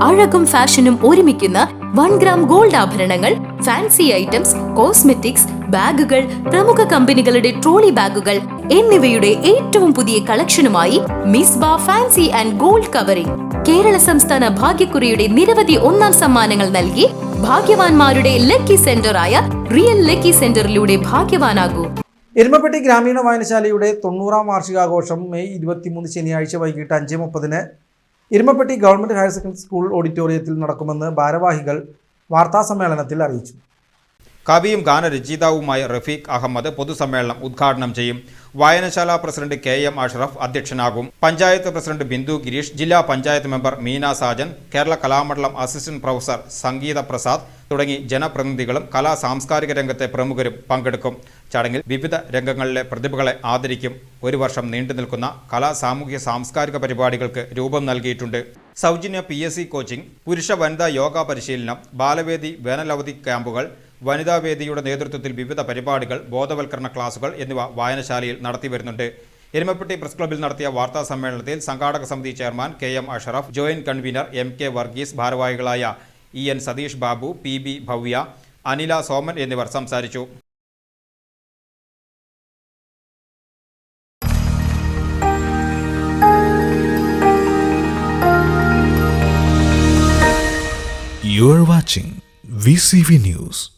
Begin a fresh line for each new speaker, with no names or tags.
അഴകും ഫാഷനും ഒരുമിക്കുന്ന 1 gram gold ആഭരണങ്ങൾ, ഫാൻസി ഐറ്റംസ്, കോസ്മെറ്റിക്സ്, ബാഗുകൾ, പ്രമുഖ കമ്പനികളുടെ ട്രോളി ബാഗുകൾ എന്നിവയുടെ ഏറ്റവും പുതിയ കളക്ഷനുമായി Misba fancy and gold covering Kerala സംസ്ഥാന ഭാഗ്യക്കുറിയുടെ നിരവധി ഒന്നാം സമ്മാനങ്ങൾ നൽകി ഭാഗ്യവാന്മാരുടെ ലക്കി സെന്ററായ റിയൽ ലക്കി സെന്ററിലൂടെ ഭാഗ്യവാനാകൂ.
എരുമപ്പെട്ടി ഗ്രാമീണ വായനശാലയുടെ 90-ാം വാർഷികാഘോഷം മെയ് 23 ശനിയാഴ്ച വൈകിട്ട് 5:30 Erumapetty government higher secondary school ഓഡിറ്റോറിയത്തിൽ നടക്കുമെന്ന് ഭാരവാഹികൾ വാർത്താസമ്മേളനത്തിൽ അറിയിച്ചു.
കവിയും ഗാനരചയിതാവുമായ റഫീഖ് അഹമ്മദ് പൊതുസമ്മേളനം ഉദ്ഘാടനം ചെയ്യും. വായനശാല പ്രസിഡന്റ് KM അഷ്റഫ് അധ്യക്ഷനാകും. പഞ്ചായത്ത് പ്രസിഡന്റ് ബിന്ദു ഗിരീഷ്, ജില്ലാ panchayat member Meena Sajan, Kerala Kalamandalam assistant professor Sangeetha Prasad തുടങ്ങി ജനപ്രതിനിധികളും കലാ സാംസ്കാരിക രംഗത്തെ പ്രമുഖരും പങ്കെടുക്കും. ചടങ്ങിൽ വിവിധ രംഗങ്ങളിലെ പ്രതിഭകളെ ആദരിക്കും. ഒരു വർഷം നീണ്ടുനിൽക്കുന്ന കലാ സാമൂഹ്യ സാംസ്കാരിക പരിപാടികൾക്ക് രൂപം നൽകിയിട്ടുണ്ട്. സൗജന്യ PSC കോച്ചിംഗ്, പുരുഷ വനിതാ യോഗ പരിശീലനം, ബാലവേദി വേനലവധി ക്യാമ്പുകൾ, വനിതാവേദിയുടെ നേതൃത്വത്തിൽ വിവിധ പരിപാടികൾ, ബോധവൽക്കരണ ക്ലാസുകൾ എന്നിവ വായനശാലയിൽ നടത്തിവരുന്നുണ്ട്. എരുമപ്പെട്ടി പ്രസ് ക്ലബ്ബിൽ നടത്തിയ വാർത്താ സമ്മേളനത്തിൽ സംഘാടക സമിതി chairman KM Ashraf, joint convener MK Varghese, ഭാരവാഹികളായ EN സതീഷ് ബാബു, PB ഭവ്യ, അനില സോമൻ എന്നിവർ സംസാരിച്ചു.
You are watching VCV News.